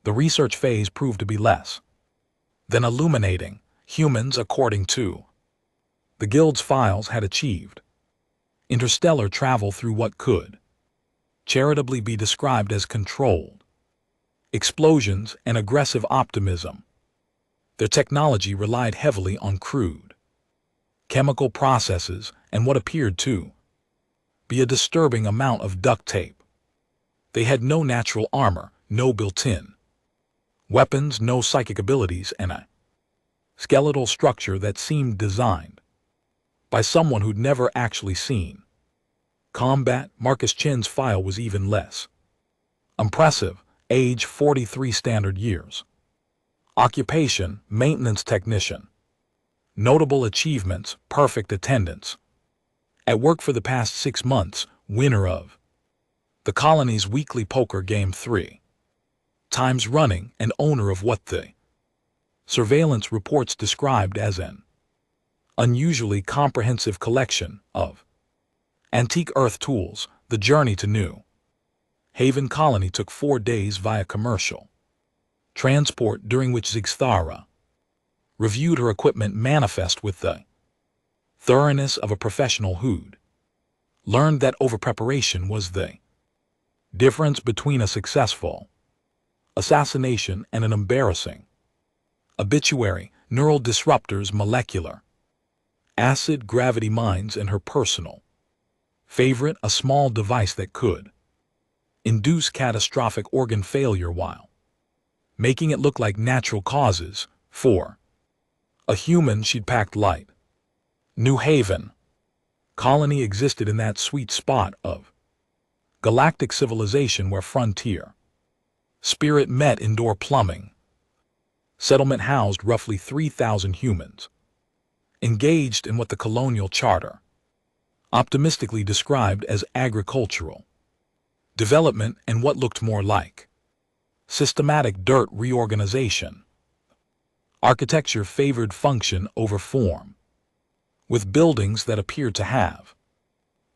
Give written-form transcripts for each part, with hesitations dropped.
The research phase proved to be less than illuminating. Humans, according to the Guild's files, had achieved interstellar travel through what could charitably be described as controlled explosions and aggressive optimism. Their technology relied heavily on crude chemical processes and what appeared to be a disturbing amount of duct tape. They had no natural armor, no built-in weapons, no psychic abilities, and a skeletal structure that seemed designed by someone who'd never actually seen combat. Marcus Chen's file was even less impressive. Age 43 standard years. Occupation, maintenance technician. Notable achievements, perfect attendance. At work for the past 6 months, winner of the colony's weekly poker game 3 times running, and owner of what the surveillance reports described as an unusually comprehensive collection of antique Earth tools. The journey to New Haven Colony took 4 days via commercial transport, during which Zigthara reviewed her equipment manifest with the thoroughness of a professional who'd learned that overpreparation was the difference between a successful assassination and an embarrassing obituary. Neural disruptors, molecular acid, gravity mines, and her personal favorite, a small device that could induce catastrophic organ failure while making it look like natural causes. For a human she'd packed light. New Haven Colony existed in that sweet spot of galactic civilization where frontier spirit met indoor plumbing. Settlement housed roughly 3,000 humans, engaged in what the colonial charter optimistically described as agricultural development and what looked more like systematic dirt reorganization. Architecture favored function over form, with buildings that appeared to have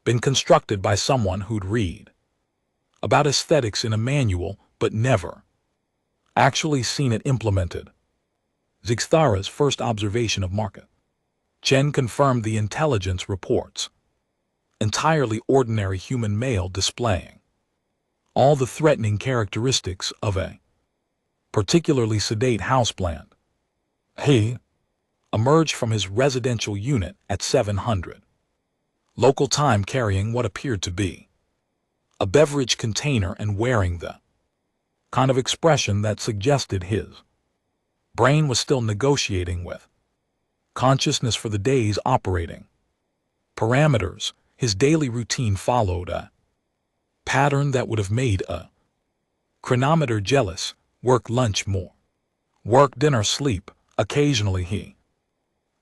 been constructed by someone who'd read about aesthetics in a manual but never actually seen it implemented. Zigthara's first observation of Marcus Chen confirmed the intelligence reports. Entirely ordinary human male displaying all the threatening characteristics of a particularly sedate houseplant. He emerged from his residential unit at 700 local time, carrying what appeared to be a beverage container and wearing the kind of expression that suggested his brain was still negotiating with consciousness for the day's operating parameters. His daily routine followed a pattern that would have made a chronometer jealous. Work, lunch, more work, dinner, sleep. Occasionally he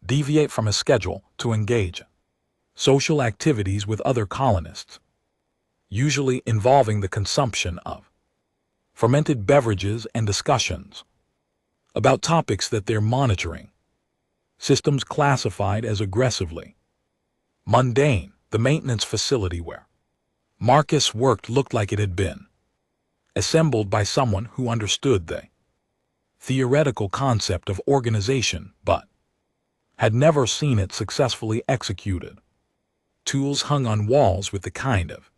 deviate from his schedule to engage social activities with other colonists, usually involving the consumption of fermented beverages and discussions about topics that they're monitoring. Systems classified as aggressively mundane. The maintenance facility where Marcus worked looked like it had been assembled by someone who understood the theoretical concept of organization but had never seen it successfully executed. Tools hung on walls with the kind of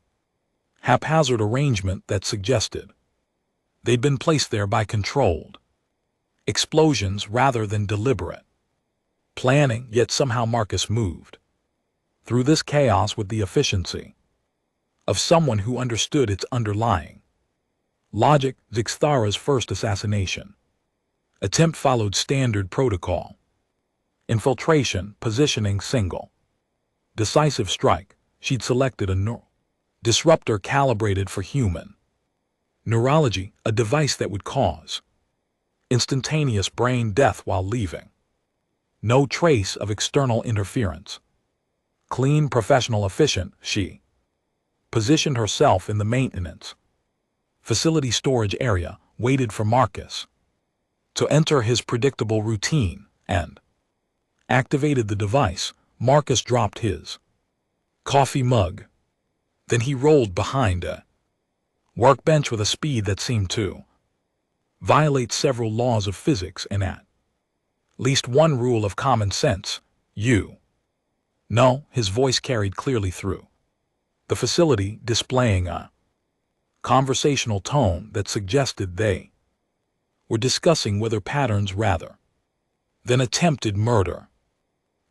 haphazard arrangement that suggested they'd been placed there by controlled explosions rather than deliberate planning. Yet somehow Marcus moved through this chaos with the efficiency of someone who understood its underlying logic. Zigthara's first assassination attempt followed standard protocol: infiltration, positioning, single decisive strike. She'd selected a neural disruptor calibrated for human neurology, a device that would cause instantaneous brain death while leaving no trace of external interference. Clean, professional, efficient. She positioned herself in the maintenance facility storage area, waited for Marcus to enter his predictable routine, and activated the device. Marcus dropped his coffee mug. Then he rolled behind a workbench with a speed that seemed to violates several laws of physics and at least one rule of common sense. You know, his voice carried clearly through the facility, displaying a conversational tone that suggested they were discussing weather patterns rather than attempted murder.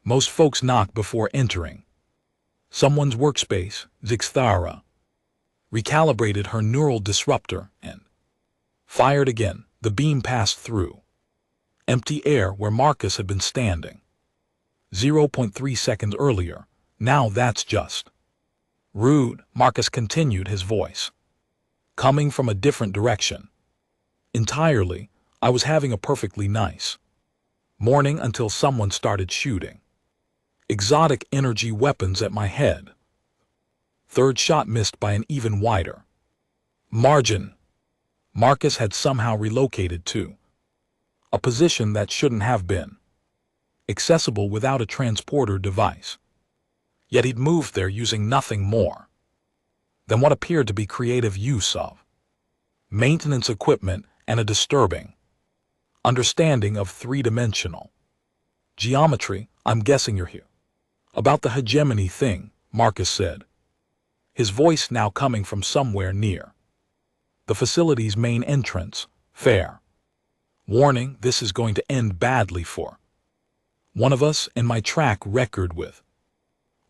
Most folks knock before entering someone's workspace. Zixthara recalibrated her neural disruptor and fired again. The beam passed through empty air where Marcus had been standing 0.3 seconds earlier. Now that's just rude, Marcus continued, his voice coming from a different direction. Entirely, I was having a perfectly nice morning until someone started shooting exotic energy weapons at my head. Third shot missed by an even wider margin. Marcus had somehow relocated to a position that shouldn't have been accessible without a transporter device. Yet he'd moved there using nothing more than what appeared to be creative use of maintenance equipment and a disturbing understanding of three-dimensional geometry. I'm guessing you're here about the hegemony thing, Marcus said, his voice now coming from somewhere near the facility's main entrance. Fair warning, this is going to end badly for one of us, and my track record with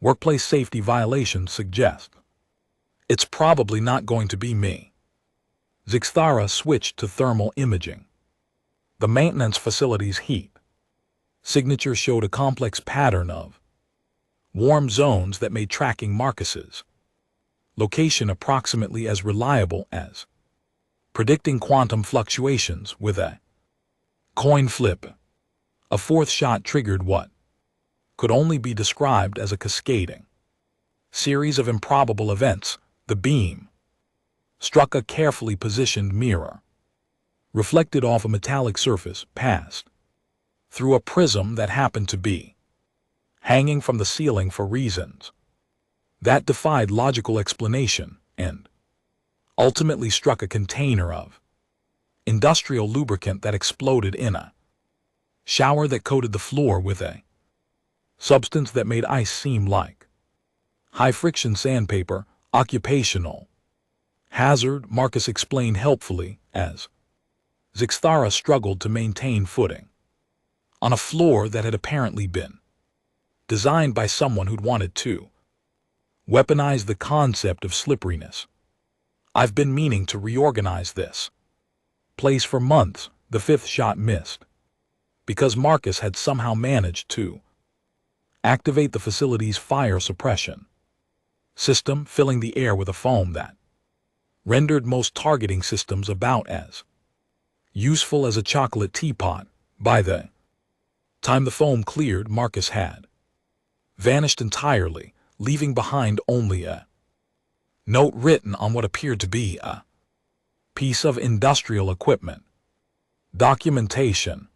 workplace safety violations suggests it's probably not going to be me. Zixthara switched to thermal imaging. The maintenance facility's heat signature showed a complex pattern of warm zones that made tracking Marcus's location approximately as reliable as predicting quantum fluctuations with a coin flip. A fourth shot triggered what could only be described as a cascading series of improbable events. The beam struck a carefully positioned mirror, reflected off a metallic surface, passed through a prism that happened to be hanging from the ceiling for reasons that defied logical explanation, and ultimately struck a container of industrial lubricant that exploded in a shower that coated the floor with a substance that made ice seem like high-friction sandpaper. Occupational hazard, Marcus explained helpfully as Zixthara struggled to maintain footing on a floor that had apparently been designed by someone who'd wanted to weaponize the concept of slipperiness. I've been meaning to reorganize this place for months. The fifth shot missed because Marcus had somehow managed to activate the facility's fire suppression system, filling the air with a foam that rendered most targeting systems about as useful as a chocolate teapot. By the time the foam cleared, Marcus had vanished entirely, leaving behind only a note written on what appeared to be a piece of industrial equipment. Documentation.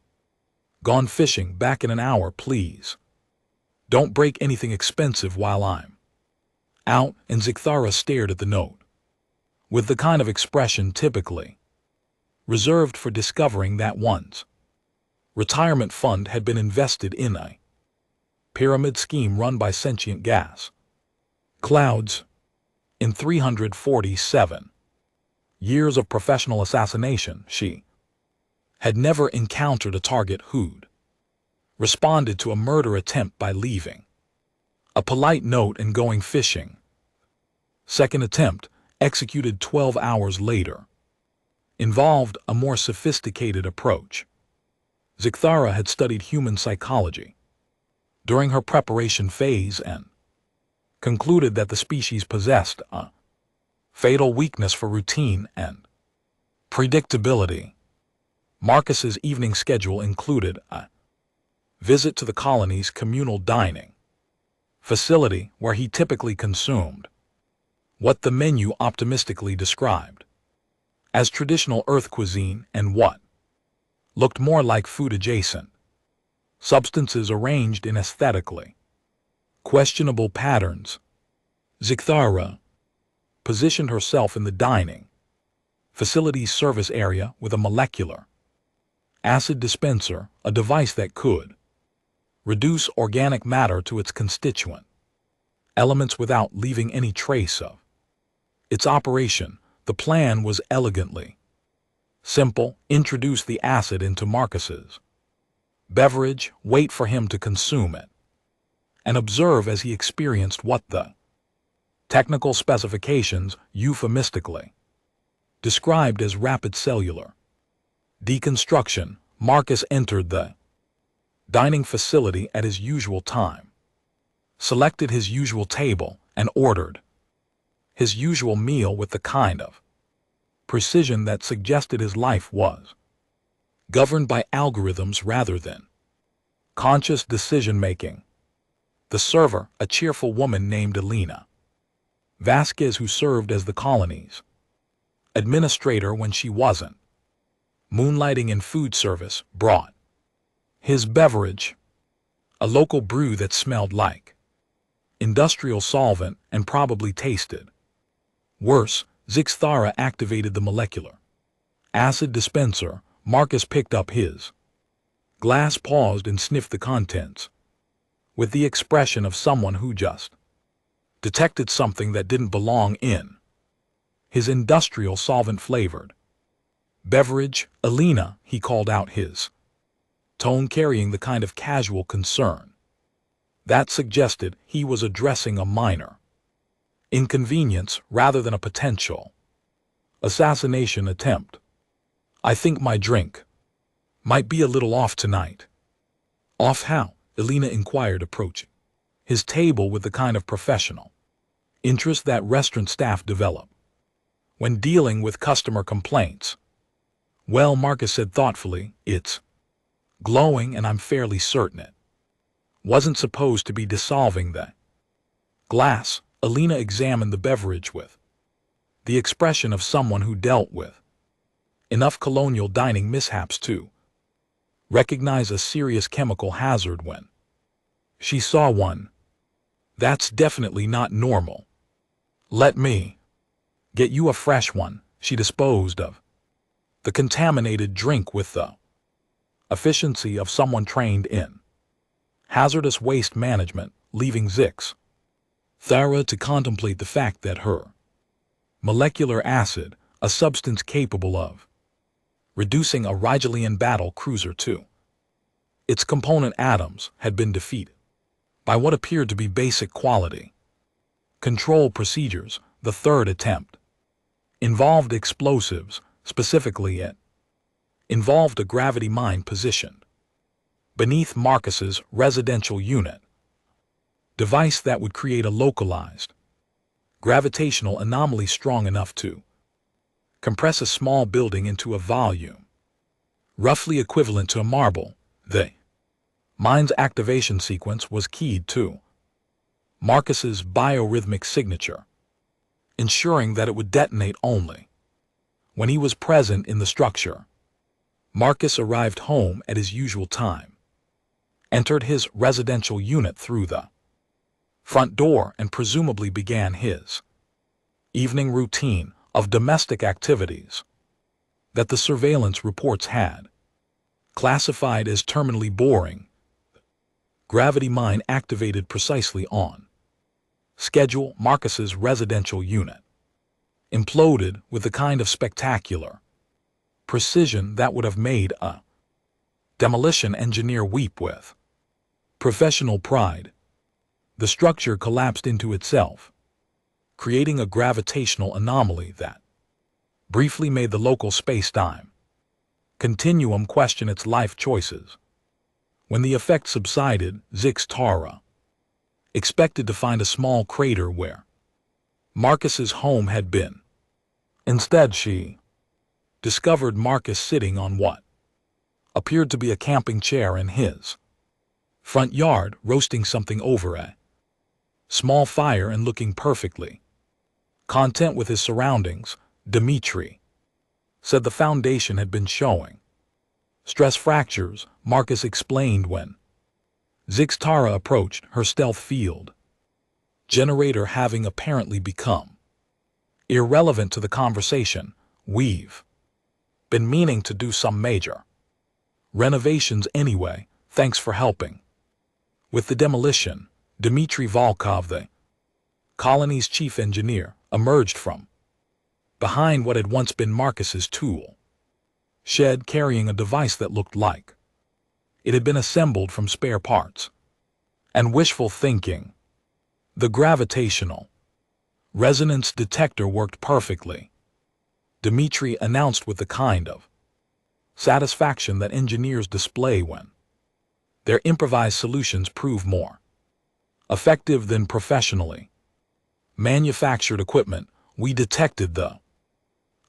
Gone fishing, back in an hour, please. Don't break anything expensive while I'm out. And Zixthara stared at the note with the kind of expression typically reserved for discovering that one's retirement fund had been invested in a pyramid scheme run by sentient gas clouds. In 347 years of professional assassination, she had never encountered a target who'd responded to a murder attempt by leaving a polite note and going fishing. Second attempt, executed 12 hours later, involved a more sophisticated approach. Zixthara had studied human psychology during her preparation phase and concluded that the species possessed a fatal weakness for routine and predictability. Marcus's evening schedule included a visit to the colony's communal dining facility, where he typically consumed what the menu optimistically described as traditional Earth cuisine and what looked more like food-adjacent substances arranged in aesthetically questionable patterns. Zixthara positioned herself in the dining facility's service area with a molecular acid dispenser, a device that could reduce organic matter to its constituent elements without leaving any trace of its operation. The plan was elegantly simple: introduce the acid into Marcus's beverage, wait for him to consume it, and observe as he experienced what the technical specifications euphemistically described as rapid cellular deconstruction. Marcus entered the dining facility at his usual time, selected his usual table, and ordered his usual meal with the kind of precision that suggested his life was governed by algorithms rather than conscious decision-making. The server, a cheerful woman named Elena Vasquez, who served as the colony's administrator when she wasn't moonlighting in food service, brought his beverage, a local brew that smelled like industrial solvent and probably tasted worse. Zixthara activated the molecular acid dispenser. Marcus picked up his glass, paused, and sniffed the contents with the expression of someone who just detected something that didn't belong in his industrial solvent-flavored beverage. Elena, he called out, his tone carrying the kind of casual concern that suggested he was addressing a minor inconvenience rather than a potential assassination attempt. I think my drink might be a little off tonight. Off how? Elena inquired, approaching his table with the kind of professional interest that restaurant staff develop when dealing with customer complaints. Well, Marcus said thoughtfully, it's glowing, and I'm fairly certain it wasn't supposed to be dissolving the glass. Elena examined the beverage with the expression of someone who dealt with enough colonial dining mishaps to recognize a serious chemical hazard when she saw one. That's definitely not normal. Let me get you a fresh one. She disposed of the contaminated drink with the efficiency of someone trained in hazardous waste management, leaving Zixthara to contemplate the fact that her molecular acid, a substance capable of reducing a Rigelian battle cruiser to its component atoms, had been defeated by what appeared to be basic quality control procedures. The third attempt involved explosives. Specifically, it involved a gravity mine positioned beneath Marcus's residential unit, device that would create a localized gravitational anomaly strong enough to compress a small building into a volume roughly equivalent to a marble. The mine's activation sequence was keyed to Marcus's biorhythmic signature, ensuring that it would detonate only when he was present in the structure. Marcus arrived home at his usual time, entered his residential unit through the front door, and presumably began his evening routine of domestic activities that the surveillance reports had classified as terminally boring. Gravity mine activated precisely on schedule. Marcus's residential unit imploded with the kind of spectacular precision that would have made a demolition engineer weep with professional pride. The structure collapsed into itself, creating a gravitational anomaly that briefly made the local space-time continuum question its life choices. When the effect subsided, Zixthara expected to find a small crater where Marcus's home had been. Instead, she discovered Marcus sitting on what appeared to be a camping chair in his front yard, roasting something over a small fire and looking perfectly content with his surroundings. Dmitri said the foundation had been showing stress fractures, Marcus explained when Zixthara approached, her stealth field generator having apparently become irrelevant to the conversation. We've been meaning to do some major renovations anyway, thanks for helping with the demolition. Dmitry Volkov, the colony's chief engineer, emerged from behind what had once been Marcus's tool shed, carrying a device that looked like it had been assembled from spare parts and wishful thinking. The gravitational resonance detector worked perfectly, Dmitry announced with the kind of satisfaction that engineers display when their improvised solutions prove more effective than professionally manufactured equipment. We detected the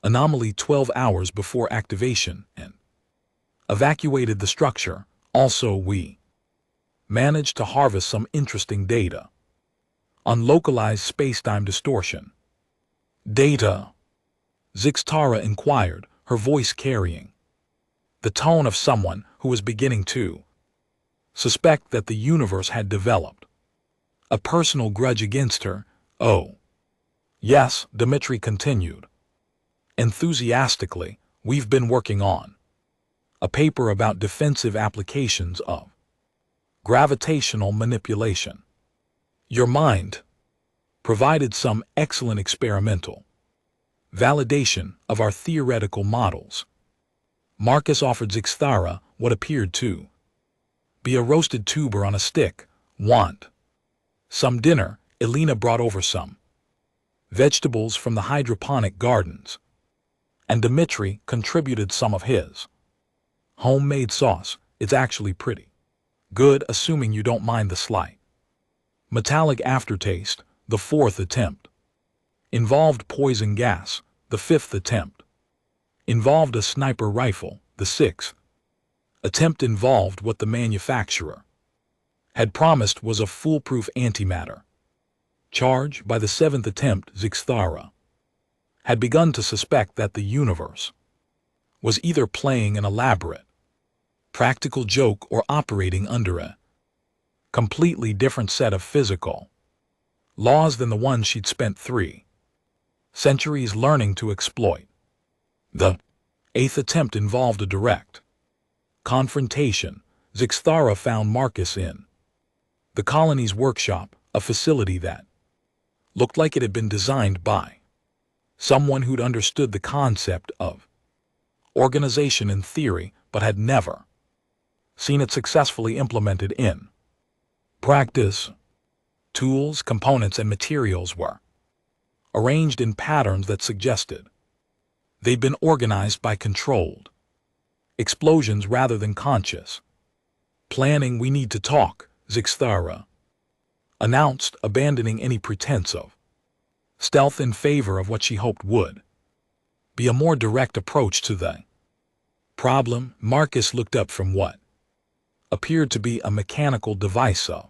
anomaly 12 hours before activation and evacuated the structure. Also, we managed to harvest some interesting data on localized space-time distortion. Data? Zixtara inquired, her voice carrying the tone of someone who was beginning to suspect that the universe had developed a personal grudge against her. Oh, yes, Dmitry continued enthusiastically, we've been working on a paper about defensive applications of gravitational manipulation. Your mind provided some excellent experimental validation of our theoretical models. Marcus offered Zixtara what appeared to be a roasted tuber on a stick. Want some dinner? Elena brought over some vegetables from the hydroponic gardens, and Dmitry contributed some of his homemade sauce. It's actually pretty good, assuming you don't mind the slight metallic aftertaste. The fourth attempt involved poison gas. The fifth attempt involved a sniper rifle. The sixth attempt involved what the manufacturer had promised was a foolproof antimatter charge. By the seventh attempt, Zixtara had begun to suspect that the universe was either playing an elaborate practical joke or operating under a completely different set of physical laws than the ones she'd spent 3 centuries learning to exploit. The eighth attempt involved a direct confrontation. Zixtara found Marcus in the colony's workshop, a facility that looked like it had been designed by someone who'd understood the concept of organization in theory but had never seen it successfully implemented in practice. Tools, components, and materials were arranged in patterns that suggested they'd been organized by controlled explosions rather than conscious planning. We need to talk, Zixtara announced, abandoning any pretense of stealth in favor of what she hoped would be a more direct approach to the problem. Marcus looked up from what appeared to be a mechanical device of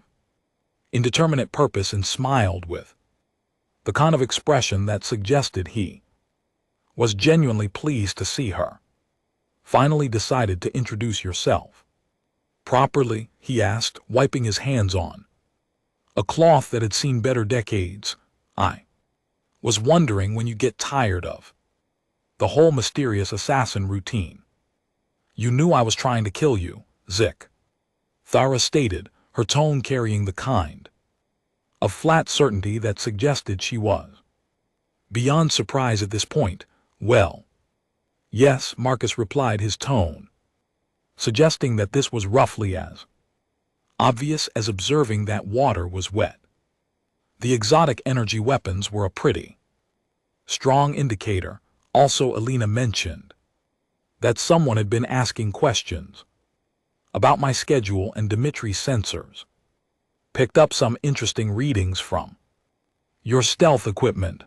indeterminate purpose and smiled with the kind of expression that suggested he was genuinely pleased to see her. Finally decided to introduce yourself properly, he asked, wiping his hands on a cloth that had seen better decades. I was wondering when you get tired of the whole mysterious assassin routine. You knew I was trying to kill you, Zik. Thara stated, her tone carrying the kind of flat certainty that suggested she was beyond surprise at this point. Well, yes, Marcus replied, his tone suggesting that this was roughly as obvious as observing that water was wet. The exotic energy weapons were a pretty strong indicator. Also, Elena mentioned that someone had been asking questions about my schedule, and Dmitry's sensors picked up some interesting readings from your stealth equipment.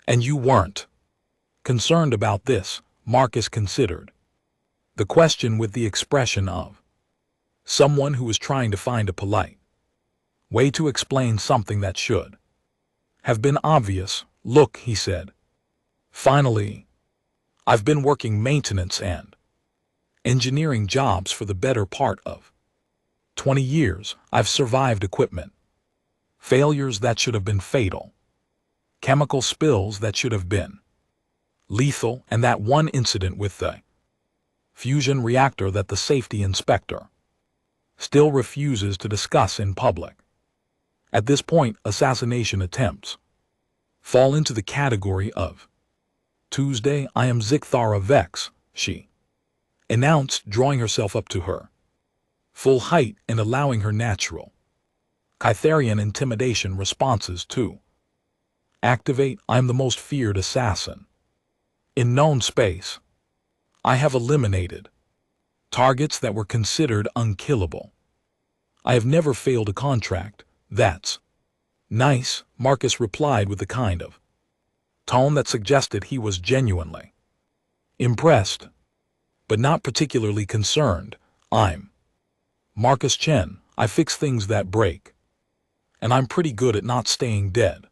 And you weren't concerned about this, Marcus considered the question with the expression of someone who was trying to find a polite way to explain something that should have been obvious. Look, he said, finally, I've been working maintenance and engineering jobs for the better part of 20 years. I've survived equipment failures that should have been fatal, chemical spills that should have been lethal, and that one incident with the fusion reactor that the safety inspector still refuses to discuss in public. At this point, assassination attempts fall into the category of Tuesday. I am Zikthara Vex, she announced, drawing herself up to her full height and allowing her natural Kytherian intimidation responses to activate. I am the most feared assassin in known space. I have eliminated targets that were considered unkillable. I have never failed a contract. That's nice, Marcus replied with the kind of tone that suggested he was genuinely impressed, but not particularly concerned. I'm Marcus Chen. I fix things that break, and I'm pretty good at not staying dead.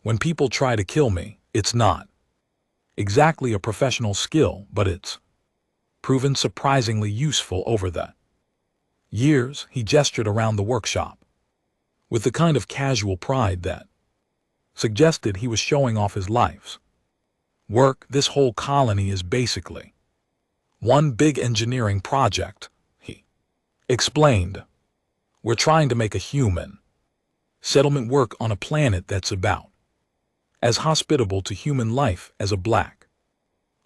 When people try to kill me, it's not exactly a professional skill, but it's proven surprisingly useful over the years. He gestured around the workshop with the kind of casual pride that suggested he was showing off his life's work. This whole colony is basically one big engineering project, he explained. We're trying to make a human settlement work on a planet that's about as hospitable to human life as a black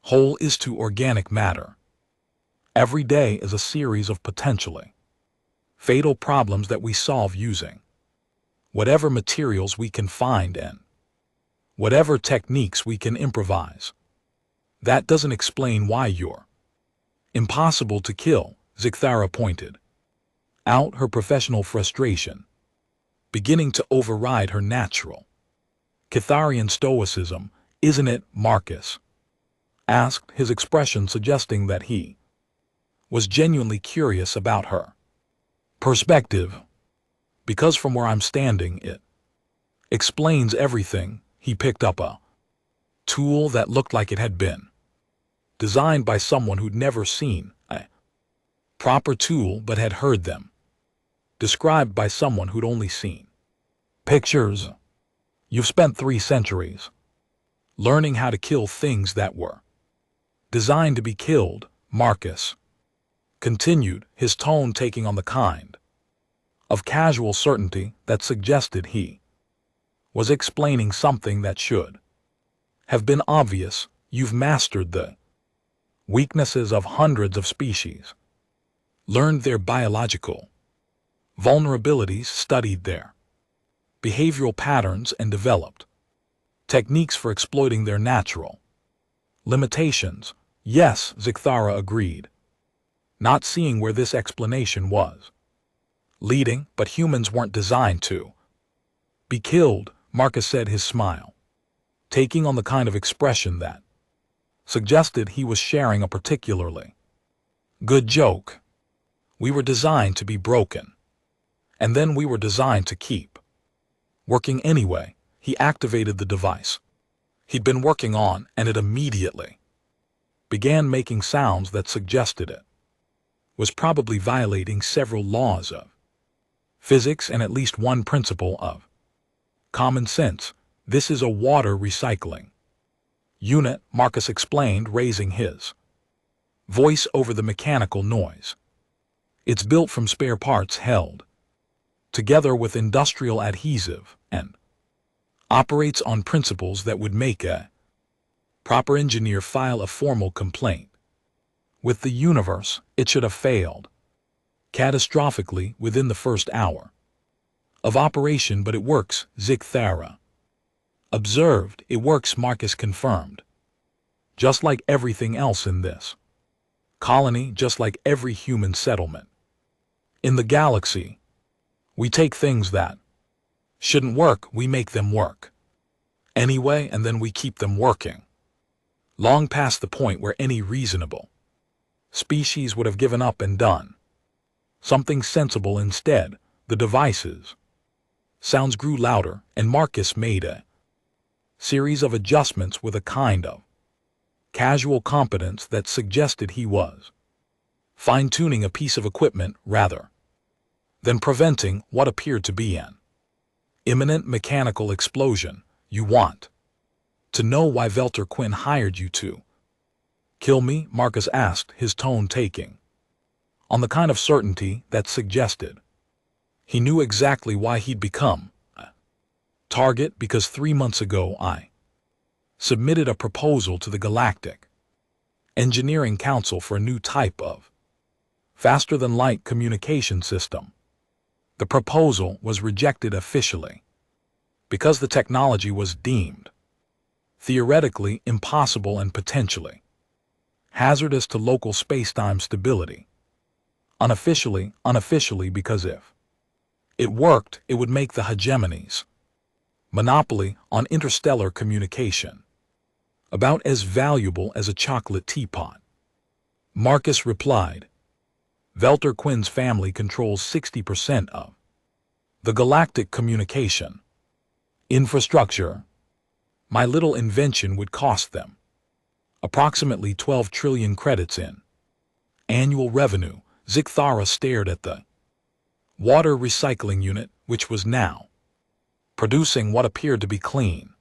hole is to organic matter. Every day is a series of potentially fatal problems that we solve using whatever materials we can find and whatever techniques we can improvise. That doesn't explain why you're impossible to kill, Zikthara pointed out, her professional frustration beginning to override her natural Kytherian stoicism. Isn't it? Marcus asked, his expression suggesting that he was genuinely curious about her perspective. Because from where I'm standing, it explains everything. He picked up a tool that looked like it had been designed by someone who'd never seen a proper tool but had heard them described by someone who'd only seen pictures. You've spent 3 centuries learning how to kill things that were designed to be killed, Marcus continued, his tone taking on the kind of casual certainty that suggested he was explaining something that should have been obvious. You've mastered the weaknesses of hundreds of species, learned their biological vulnerabilities, studied their behavioral patterns, and developed techniques for exploiting their natural limitations. Yes, Zikthara agreed, not seeing where this explanation was leading. But humans weren't designed to be killed, Marcus said, his smile taking on the kind of expression that suggested he was sharing a particularly good joke. We were designed to be broken, and then we were designed to keep working anyway. He activated the device he'd been working on, and it immediately began making sounds that suggested it was probably violating several laws of physics and at least one principle of common sense. This is a water recycling unit, Marcus explained, raising his voice over the mechanical noise. It's built from spare parts held together with industrial adhesive and operates on principles that would make a proper engineer file a formal complaint with the universe. It should have failed catastrophically within the first hour of operation, but it works, Zikthara observed. It works, Marcus confirmed. Just like everything else in this colony, just like every human settlement in the galaxy. We take things that shouldn't work, we make them work anyway, and then we keep them working long past the point where any reasonable species would have given up and done something sensible instead. The devices sounds grew louder, and Marcus made a series of adjustments with a kind of casual competence that suggested he was fine-tuning a piece of equipment rather than preventing what appeared to be an imminent mechanical explosion. You want To know why Velter Quinn hired you to kill me, Marcus asked, his tone taking on the kind of certainty that suggested he knew exactly why he'd become a target, because 3 months ago I submitted a proposal to the Galactic Engineering Council for a new type of faster-than-light communication system. The proposal was rejected officially because the technology was deemed theoretically impossible and potentially hazardous to local spacetime stability. Unofficially because if it worked, it would make the hegemony's monopoly on interstellar communication about as valuable as a chocolate teapot. Marcus replied, Velter Quinn's family controls 60% of the galactic communication infrastructure. My little invention would cost them approximately 12 trillion credits in annual revenue. Zikthara stared at the water recycling unit, which was now producing what appeared to be clean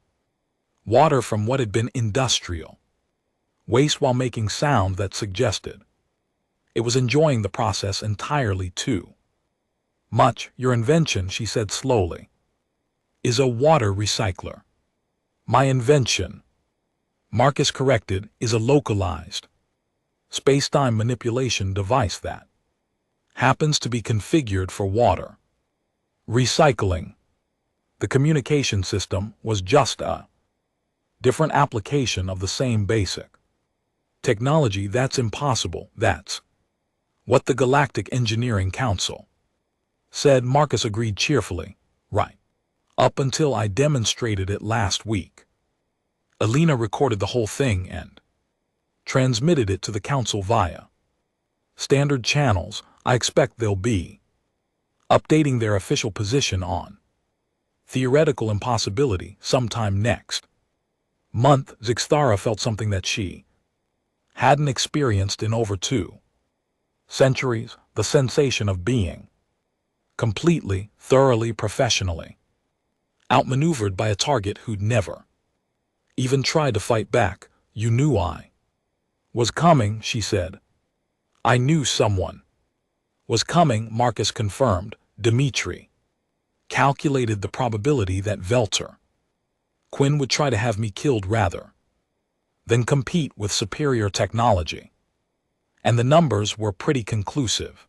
water from what had been industrial waste, while making sound that suggested it was enjoying the process entirely too much. Your invention, she said slowly, is a water recycler. My invention, Marcus corrected, is a localized space-time manipulation device that happens to be configured for water recycling. The communication system was just a different application of the same basic technology. That's impossible. That's what the Galactic Engineering Council said. Marcus agreed cheerfully. Right. Up until I demonstrated it last week. Alina recorded the whole thing and transmitted it to the council via standard channels. I expect they'll be updating their official position on theoretical impossibility sometime next month. Zikthara felt something that she hadn't experienced in over 2 centuries, the sensation of being completely, thoroughly, professionally outmaneuvered by a target who'd never even tried to fight back. You knew I was coming, she said. I knew someone was coming, Marcus confirmed. Dimitri calculated the probability that Velter Quinn would try to have me killed rather than compete with superior technology. And the numbers were pretty conclusive.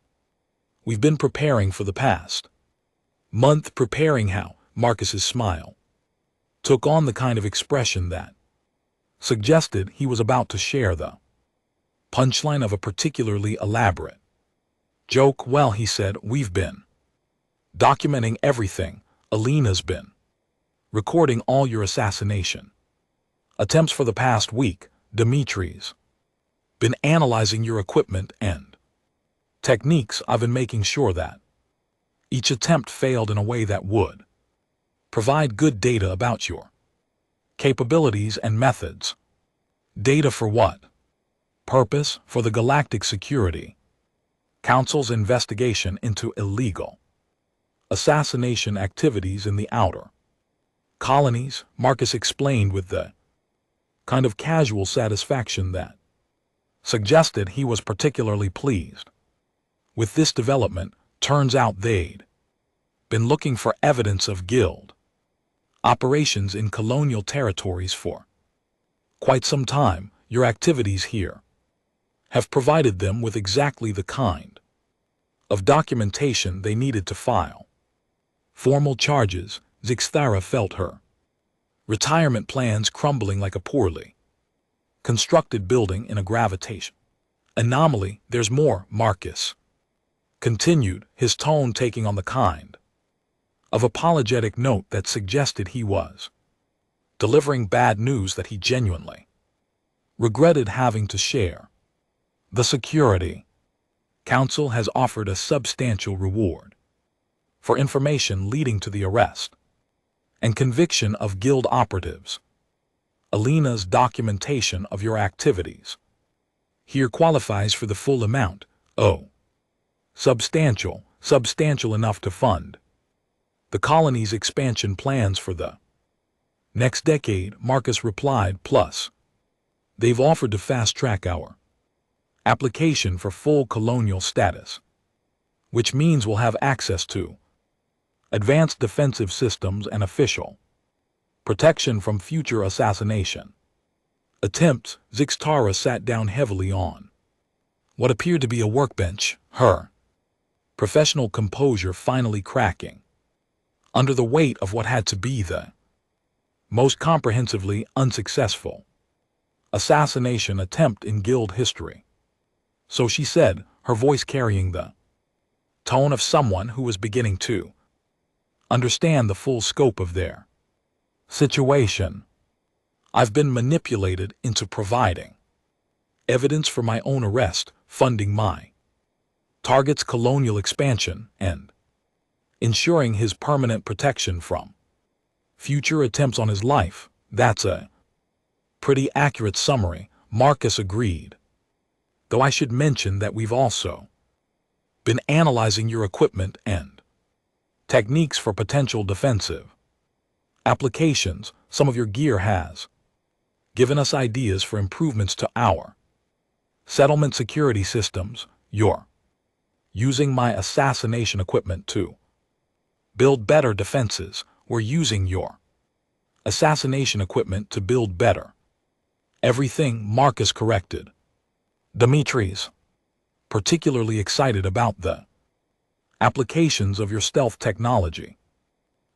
We've been preparing for the past month. Preparing how? Marcus's smile took on the kind of expression that suggested he was about to share the punchline of a particularly elaborate joke. Well, he said, we've been documenting everything. Alina's been recording all your assassination attempts for the past week. Dimitri's been analyzing your equipment and techniques. I've been making sure that each attempt failed in a way that would provide good data about your capabilities and methods. Data for what purpose? For the Galactic Security Council's investigation into illegal assassination activities in the outer colonies, Marcus explained with the kind of casual satisfaction that suggested he was particularly pleased with this development. Turns out they'd been looking for evidence of guild operations in colonial territories for quite some time. Your activities here have provided them with exactly the kind of documentation they needed to file formal charges. Zikthara felt her retirement plans crumbling like a poorly constructed building in a gravitation anomaly. There's more, Marcus continued, his tone taking on the kind of apologetic note that suggested he was delivering bad news that he genuinely regretted having to share. The Security Council has offered a substantial reward for information leading to the arrest and conviction of guild operatives. Alina's documentation of your activities here qualifies for the full amount. Oh, substantial enough to fund the colony's expansion plans for the Next decade, Marcus replied, plus, they've offered to fast-track our application for full colonial status, which means we'll have access to advanced defensive systems and official protection from future assassination attempts. Zixtara sat down heavily on what appeared to be a workbench, her professional composure finally cracking under the weight of what had to be the most comprehensively unsuccessful assassination attempt in guild history. So she said, her voice carrying the tone of someone who was beginning to understand the full scope of their situation. I've been manipulated into providing evidence for my own arrest, funding my target's colonial expansion, and ensuring his permanent protection from future attempts on his life. That's a pretty accurate summary, Marcus agreed. Though I should mention that we've also been analyzing your equipment and techniques for potential defensive applications. Some of your gear has given us ideas for improvements to our settlement security systems. You're using my assassination equipment to build better defenses. We're using your assassination equipment to build better everything, Marcus corrected. Dimitri's particularly excited about the applications of your stealth technology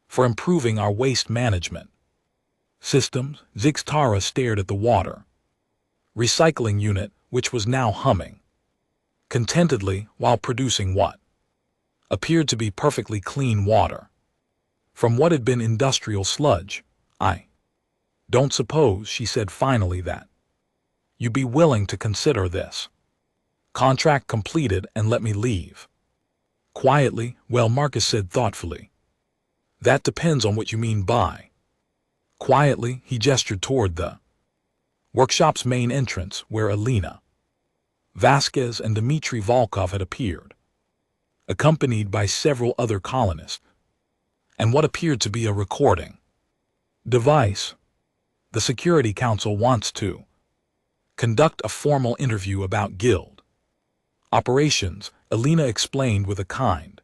for improving our waste management systems. Zixtara stared at the water recycling unit, which was now humming contentedly while producing what appeared to be perfectly clean water from what had been industrial sludge. I don't suppose, she said finally, that you'd be willing to consider this contract completed and let me leave quietly. Well, Marcus said thoughtfully, that depends on what you mean by quietly. He gestured toward the workshop's main entrance, where Elena Vasquez and Dmitry Volkov had appeared, accompanied by several other colonists, and what appeared to be a recording device. The Security Council wants to conduct a formal interview about guild operations, Elena explained with a kind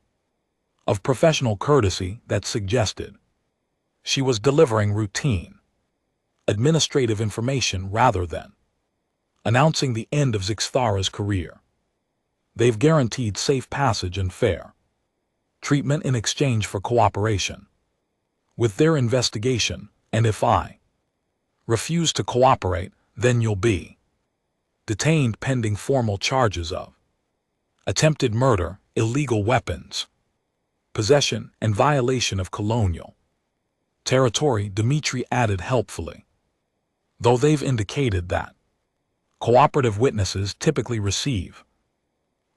of professional courtesy that suggested she was delivering routine administrative information rather than announcing the end of Zixtara's career. They've guaranteed safe passage and fair treatment in exchange for cooperation with their investigation, and if I refuse to cooperate, then you'll be detained pending formal charges of attempted murder, illegal weapons possession, and violation of colonial territory, Dmitry added helpfully. Though they've indicated that cooperative witnesses typically receive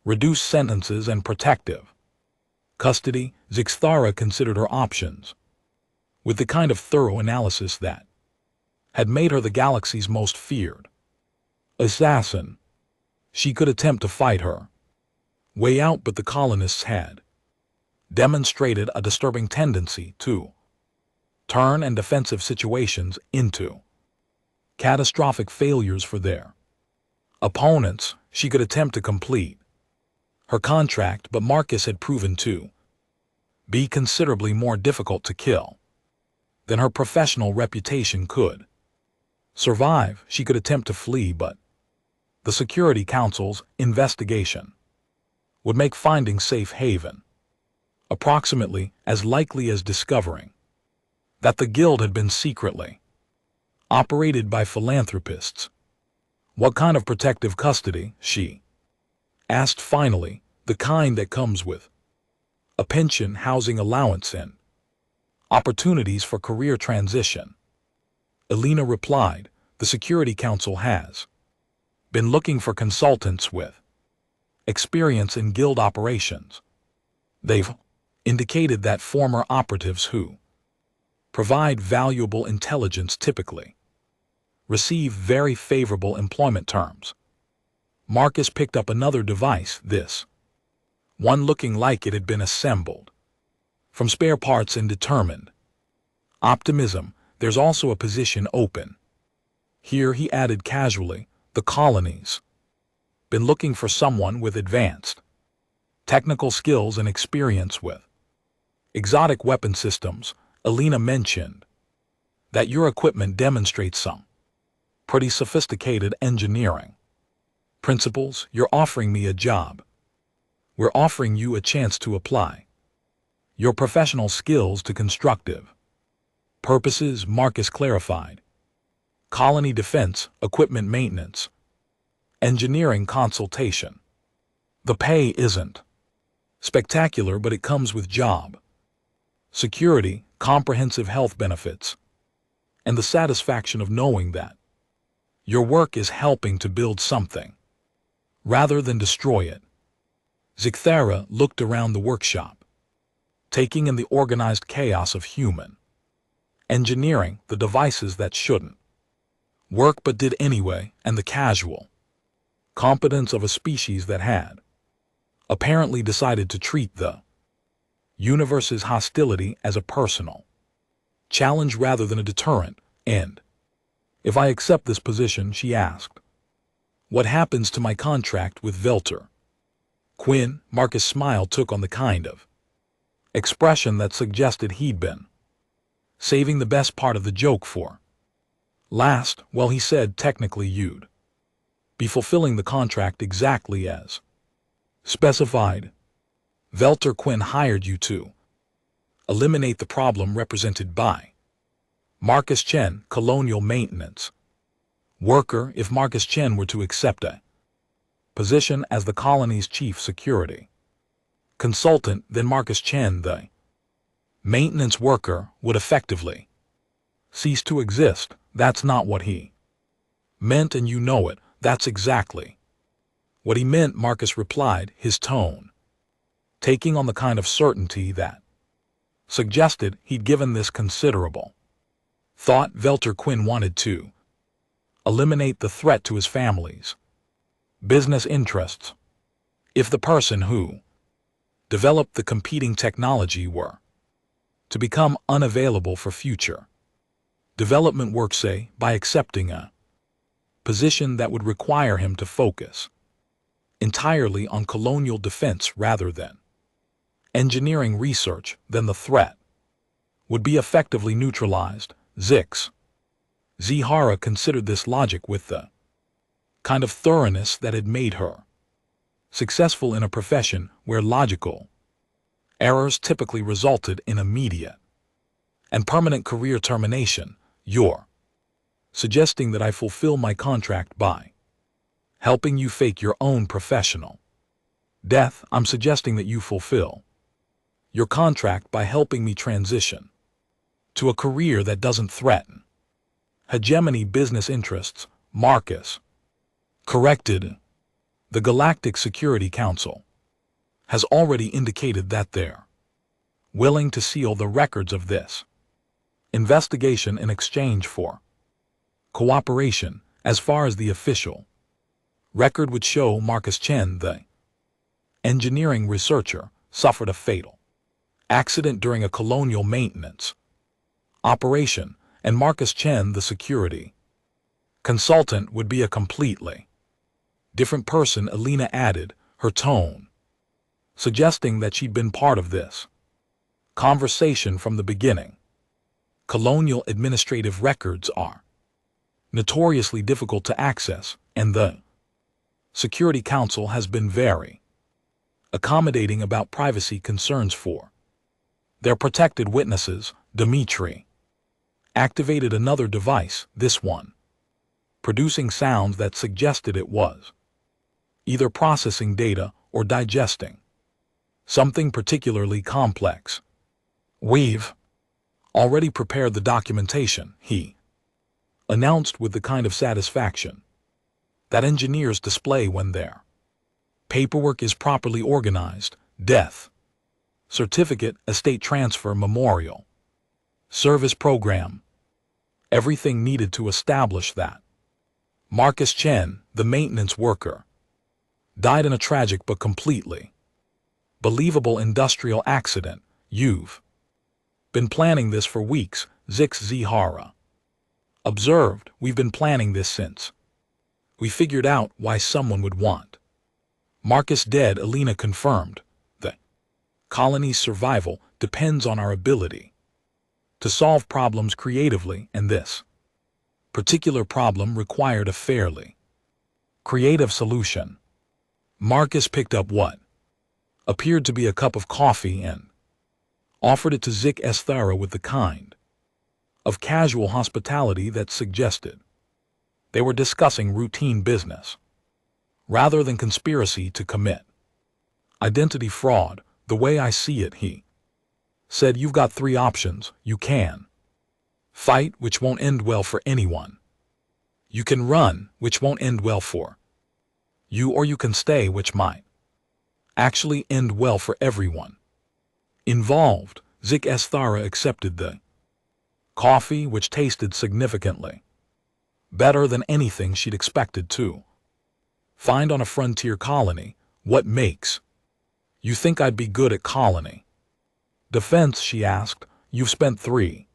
reduced sentences and protective custody, Zixtara considered her options with the kind of thorough analysis that had made her the galaxy's most feared assassin. She could attempt to fight her way out, but the colonists had demonstrated a disturbing tendency to turn and defensive situations into catastrophic failures for their opponents. She could attempt to complete her contract, but Marcus had proven to be considerably more difficult to kill than her professional reputation could survive. She could attempt to flee, but the Security Council's investigation would make finding safe haven approximately as likely as discovering that the guild had been secretly operated by philanthropists. What kind of protective custody? She asked finally. The kind that comes with a pension, housing allowance, and opportunities for career transition. Elena replied, the Security Council has been looking for consultants with experience in guild operations. They've indicated that former operatives who provide valuable intelligence typically receive very favorable employment terms. Marcus picked up another device, this one looking like it had been assembled from spare parts in determined optimism. There's also a position open. Here he added casually, the colonies. Been looking for someone with advanced technical skills and experience with exotic weapon systems. Alina mentioned that your equipment demonstrates some pretty sophisticated engineering principles. You're offering me a job. We're offering you a chance to apply your professional skills to constructive purposes, Marcus clarified. Colony defense, equipment maintenance, engineering consultation. The pay isn't spectacular, but it comes with job security, comprehensive health benefits, and the satisfaction of knowing that your work is helping to build something rather than destroy it. Zicthera looked around the workshop, taking in the organized chaos of human engineering, the devices that shouldn't work but did anyway, and the casual competence of a species that had apparently decided to treat the universe's hostility as a personal challenge rather than a deterrent. And if I accept this position, she asked, what happens to my contract with Velter Quinn? Marcus' smile took on the kind of expression that suggested he'd been saving the best part of the joke for last. Well, he said, technically you'd be fulfilling the contract exactly as specified. Velter Quinn hired you to eliminate the problem represented by Marcus Chen, colonial maintenance worker. If Marcus Chen were to accept a position as the colony's chief security consultant, then Marcus Chen, the maintenance worker, would effectively cease to exist. That's not what he meant, and you know it. That's exactly what he meant, Marcus replied, his tone taking on the kind of certainty that suggested he'd given this considerable thought. Velter Quinn wanted to eliminate the threat to his family's business interests. If the person who developed the competing technology were to become unavailable for future development work, say, by accepting a position that would require him to focus entirely on colonial defense rather than engineering research, then the threat would be effectively neutralized. Zihara considered this logic with the kind of thoroughness that had made her successful in a profession where logical errors typically resulted in immediate and permanent career termination. You're suggesting that I fulfill my contract by helping you fake your own professional death. I'm suggesting that you fulfill your contract by helping me transition to a career that doesn't threaten hegemony business interests, Marcus corrected. The Galactic Security Council has already indicated that they're willing to seal the records of this investigation in exchange for cooperation. As far as the official record would show, Marcus Chen, the engineering researcher, suffered a fatal accident during a colonial maintenance operation, and Marcus Chen, the security consultant, would be a completely different person. Alina added, her tone suggesting that she'd been part of this conversation from the beginning. Colonial administrative records are notoriously difficult to access, and the Security Council has been very accommodating about privacy concerns for their protected witnesses. Dmitri activated another device, this one producing sounds that suggested it was either processing data or digesting something particularly complex. We've already prepared the documentation, he announced with the kind of satisfaction that engineers display when their paperwork is properly organized. Death certificate, estate transfer, memorial service program, everything needed to establish that Marcus Chen, the maintenance worker, died in a tragic but completely believable industrial accident. You've been planning this for weeks, Zix Zihara. Observed, we've been planning this since. We figured out why someone would want. Marcus dead, Alina confirmed. The colony's survival depends on our ability to solve problems creatively, and this particular problem required a fairly creative solution. Marcus picked up what appeared to be a cup of coffee and offered it to Zik Esthara with the kind of casual hospitality that suggested they were discussing routine business rather than conspiracy to commit identity fraud. The way I see it, he said, you've got three options. You can fight, which won't end well for anyone. You can run, which won't end well for you, or you can stay, which might actually end well for everyone involved. Zik Esthara accepted the coffee, which tasted significantly better than anything she'd expected to find on a frontier colony. What makes you think I'd be good at colony defense? She asked. You've spent 3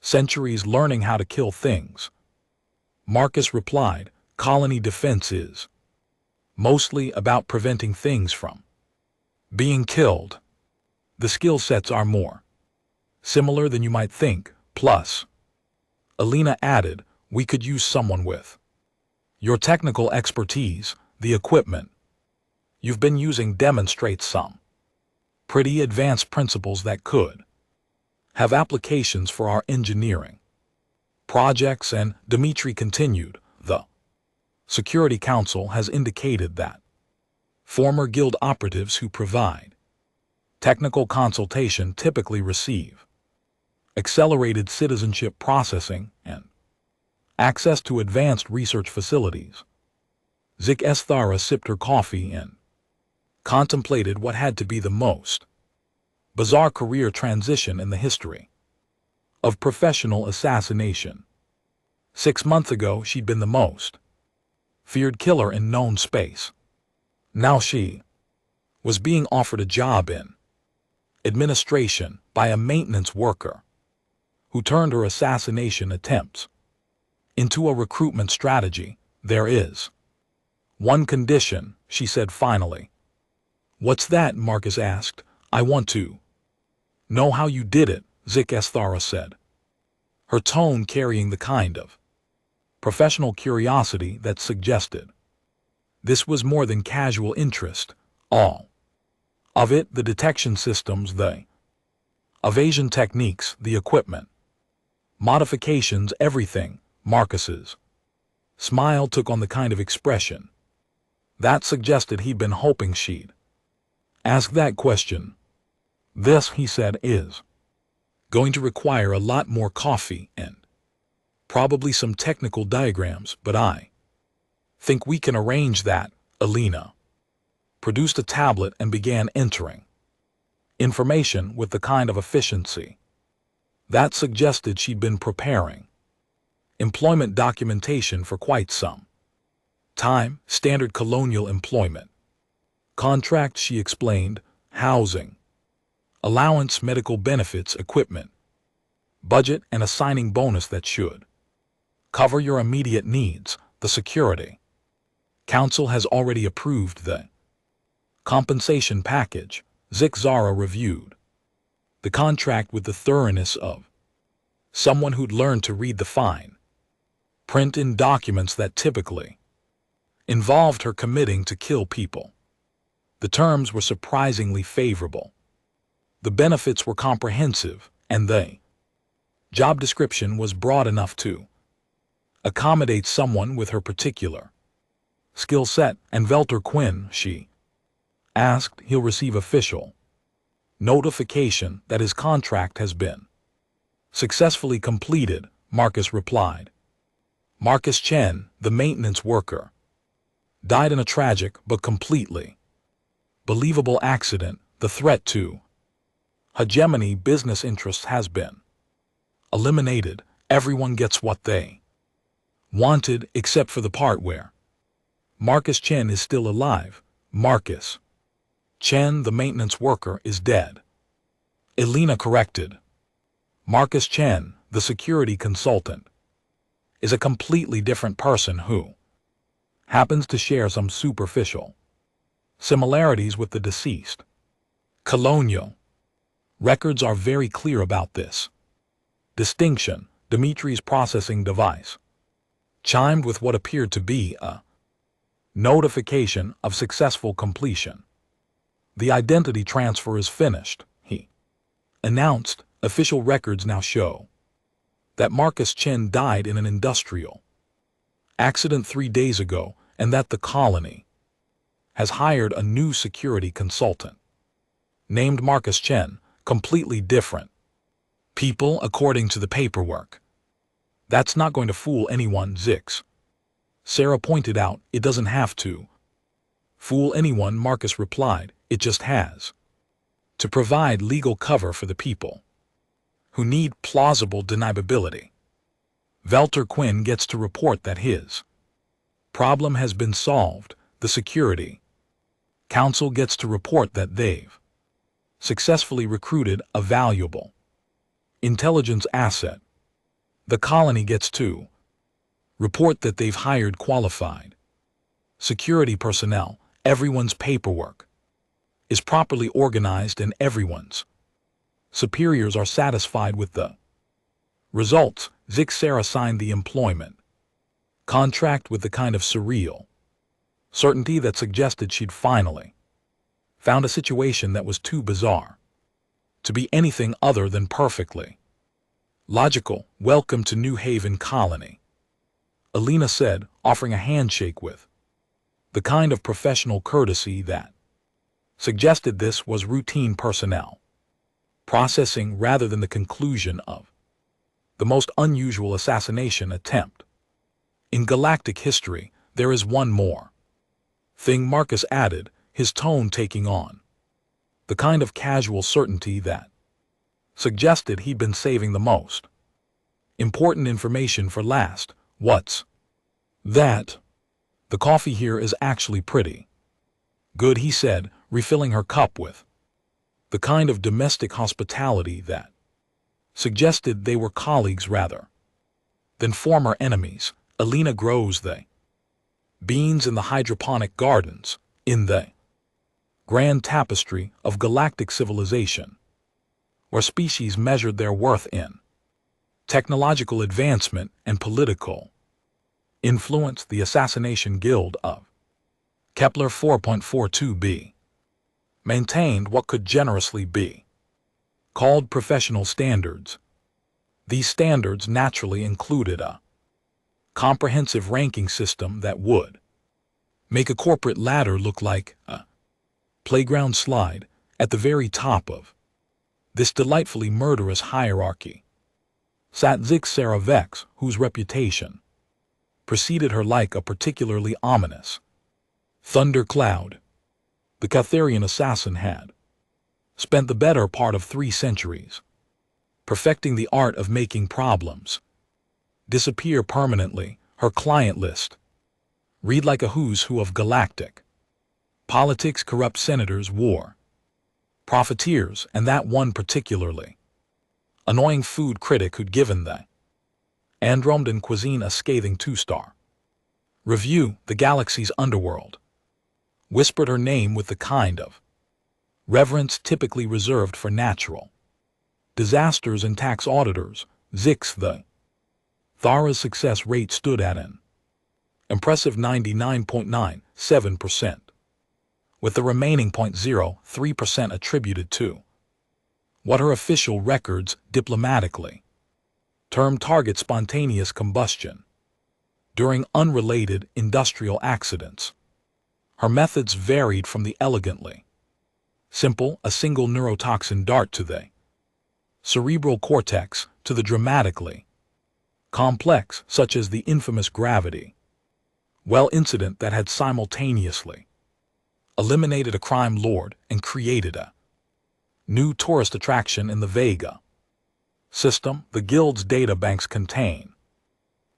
centuries learning how to kill things. Marcus replied. Colony defense is mostly about preventing things from being killed. The skill sets are more similar than you might think. Plus, Alina added, we could use someone with your technical expertise. The equipment you've been using demonstrates some pretty advanced principles that could have applications for our engineering projects. And Dmitri continued, the Security Council has indicated that former guild operatives who provide technical consultation typically receive accelerated citizenship processing and access to advanced research facilities. Zik Esthara sipped her coffee and contemplated what had to be the most bizarre career transition in the history of professional assassination. 6 months ago, she'd been the most feared killer in known space. Now she was being offered a job in administration by a maintenance worker who turned her assassination attempts into a recruitment strategy. There is one condition, she said finally. What's that? Marcus asked. I want to know how you did it, Zik Esthara said, her tone carrying the kind of professional curiosity that suggested this was more than casual interest. All of it, the detection systems, the evasion techniques, the equipment modifications, everything. Marcus's smile took on the kind of expression that suggested he'd been hoping she'd ask that question. This, he said, is going to require a lot more coffee and probably some technical diagrams, but I think we can arrange that. Alina produced a tablet and began entering information with the kind of efficiency that suggested she'd been preparing employment documentation for quite some time. Standard colonial employment contract, she explained, housing, allowance, medical benefits, equipment, budget, and a signing bonus that should cover your immediate needs. The Security Council has already approved the compensation package. Zik Zara reviewed the contract with the thoroughness of someone who'd learned to read the fine print in documents that typically involved her committing to kill people. The terms were surprisingly favorable. The benefits were comprehensive, and the job description was broad enough to accommodate someone with her particular skill set. And Velter Quinn, she asked, he'll receive official notification that his contract has been successfully completed, Marcus replied. Marcus Chen, the maintenance worker, died in a tragic but completely believable accident. The threat to hegemony business interests has been eliminated. Everyone gets what they wanted except for the part where Marcus Chen is still alive. Marcus Chen, the maintenance worker, is dead. Alina corrected. Marcus Chen, The security consultant is a completely different person who happens to share some superficial similarities with the deceased. Colonial records are very clear about this distinction. Dimitri's processing device chimed with what appeared to be a notification of successful completion. The identity transfer is finished, he announced. Official records now show that Marcus Chen died in an industrial accident 3 days ago and that the colony has hired a new security consultant named Marcus Chen, completely different people according to the paperwork. That's not going to fool anyone, Zix. Sarah pointed out. It doesn't have to fool anyone, Marcus replied. It just has to provide legal cover for the people who need plausible deniability. Velter Quinn gets to report that his problem has been solved. The Security Council gets to report that they've successfully recruited a valuable intelligence asset. The colony gets to report that they've hired qualified security personnel. Everyone's paperwork is properly organized and everyone's superiors are satisfied with the results. Zix. Sarah signed the employment contract with the kind of surreal certainty that suggested she'd finally found a situation that was too bizarre to be anything other than perfectly logical. Welcome to New Haven Colony, Alina said, offering a handshake with the kind of professional courtesy that suggested this was routine personnel processing rather than the conclusion of the most unusual assassination attempt in galactic history. There is one more thing, Marcus added, his tone taking on the kind of casual certainty that suggested he'd been saving the most important information for last. What's that? The coffee here is actually pretty good, he said, refilling her cup with the kind of domestic hospitality that suggested they were colleagues rather than former enemies. Alina grows the beans in the hydroponic gardens in the grand tapestry of galactic civilization, where species measured their worth in technological advancement and political influence. The Assassination Guild of Kepler 4.42b maintained what could generously be called professional standards. These standards naturally included a comprehensive ranking system that would make a corporate ladder look like a playground slide. At the very top of this delightfully murderous hierarchy sat Zix. Sarah Vex, whose reputation preceded her like a particularly ominous thundercloud. The Catharian assassin had spent the better part of 3 centuries perfecting the art of making problems disappear permanently. Her client list read like a who's who of galactic politics, corrupt senators, war profiteers, and that one particularly annoying food critic who'd given the Andromedan cuisine a scathing 2-star review. The galaxy's underworld whispered her name with the kind of reverence typically reserved for natural disasters and tax auditors. Zix. The Thara's success rate stood at an impressive 99.97%, with the remaining 0.03% attributed to what her official records diplomatically termed target spontaneous combustion during unrelated industrial accidents. Her methods varied from the elegantly simple, a single neurotoxin dart, to the cerebral cortex, to the dramatically complex, such as the infamous gravity well incident that had simultaneously eliminated a crime lord and created a new tourist attraction in the Vega system. The Guild's databanks contain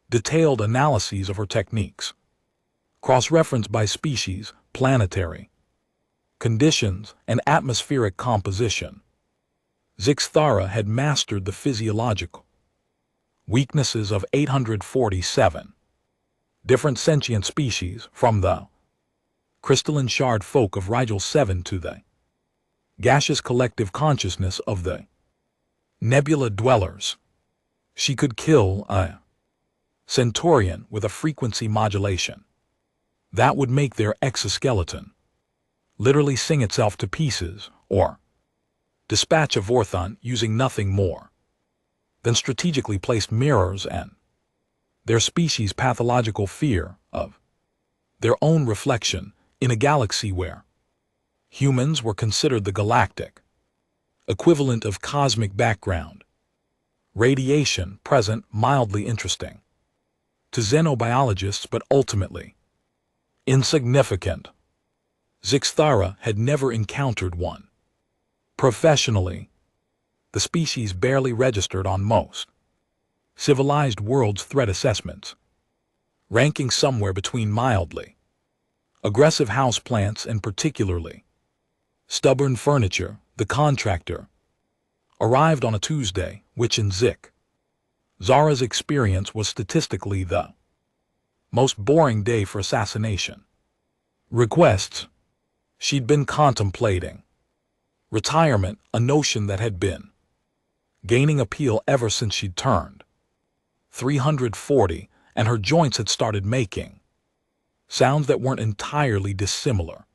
detailed analyses of her techniques, cross-referenced by species, planetary conditions, and atmospheric composition. Zix. Thara had mastered the physiological Weaknesses of 847. Different sentient species, from the crystalline shard folk of Rigel 7 to the gaseous collective consciousness of the nebula dwellers. She could kill a Centaurian with a frequency modulation. That would make their exoskeleton literally sing itself to pieces, or dispatch a Vorthon using nothing more than strategically placed mirrors and their species' pathological fear of their own reflection in a galaxy where humans were considered the galactic equivalent of cosmic background radiation present. Mildly interesting to xenobiologists, but ultimately insignificant. Zixthara had never encountered one. Professionally, the species barely registered on most civilized world's threat assessments, ranking somewhere between mildly aggressive houseplants and particularly stubborn furniture. The contractor arrived on a Tuesday, which in Zara's experience was statistically the most boring day for assassination requests. She'd been contemplating retirement, a notion that had been gaining appeal ever since she'd turned 340, and her joints had started making sounds that weren't entirely dissimilar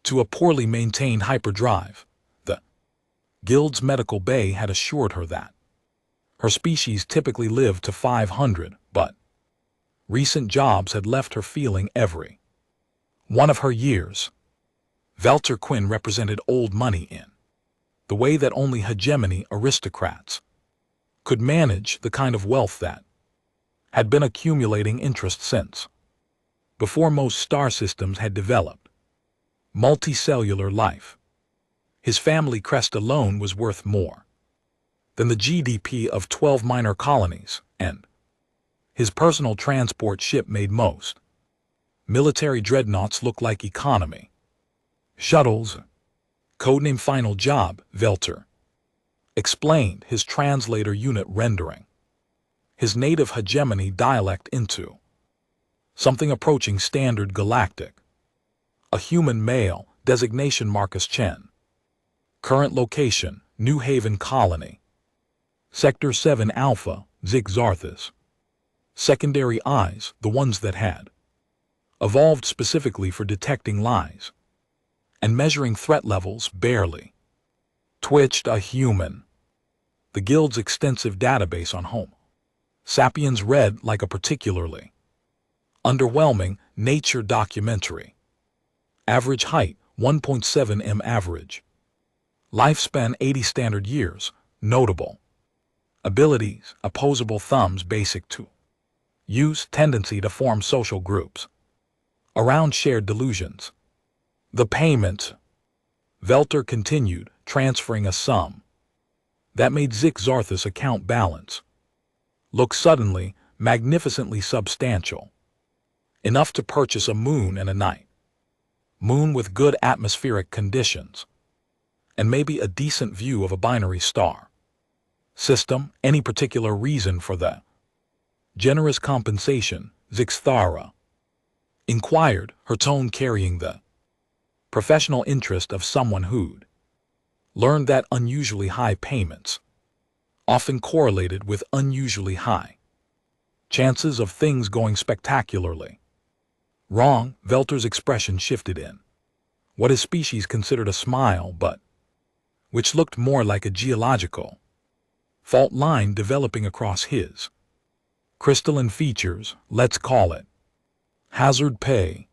to a poorly maintained hyperdrive. The Guild's medical bay had assured her that her species typically lived to 500, but recent jobs had left her feeling every one of her years. Velter Quinn represented old money in the way that only hegemony aristocrats could manage, the kind of wealth that had been accumulating interest since before most star systems had developed multicellular life. His family crest alone was worth more than the GDP of 12 minor colonies, and his personal transport ship made most military dreadnoughts look like economy shuttles. Codename Final Job, Velter explained, his translator unit rendering his native hegemony dialect into something approaching standard galactic. A human male, designation Marcus Chen. Current location, New Haven Colony. Sector 7 Alpha, Zig-Zarthus. Secondary eyes, the ones that had evolved specifically for detecting lies and measuring threat levels, barely twitched a human. The Guild's extensive database on Homo sapiens read like a particularly underwhelming nature documentary. Average height, 1.7 m average. Lifespan, 80 standard years. Notable abilities, opposable thumbs, basic to use, tendency to form social groups around shared delusions. The payment. Velter continued, transferring a sum that made Zig-Zarthus' account balance look suddenly magnificently substantial, enough to purchase a moon and a night moon with good atmospheric conditions, and maybe a decent view of a binary star system. Any particular reason for the generous compensation? Zixthara inquired, her tone carrying the professional interest of someone who'd learned that unusually high payments often correlated with unusually high chances of things going spectacularly wrong. Velter's expression shifted in what his species considered a smile, but which looked more like a geological fault line developing across his crystalline features. Let's call it hazard pay.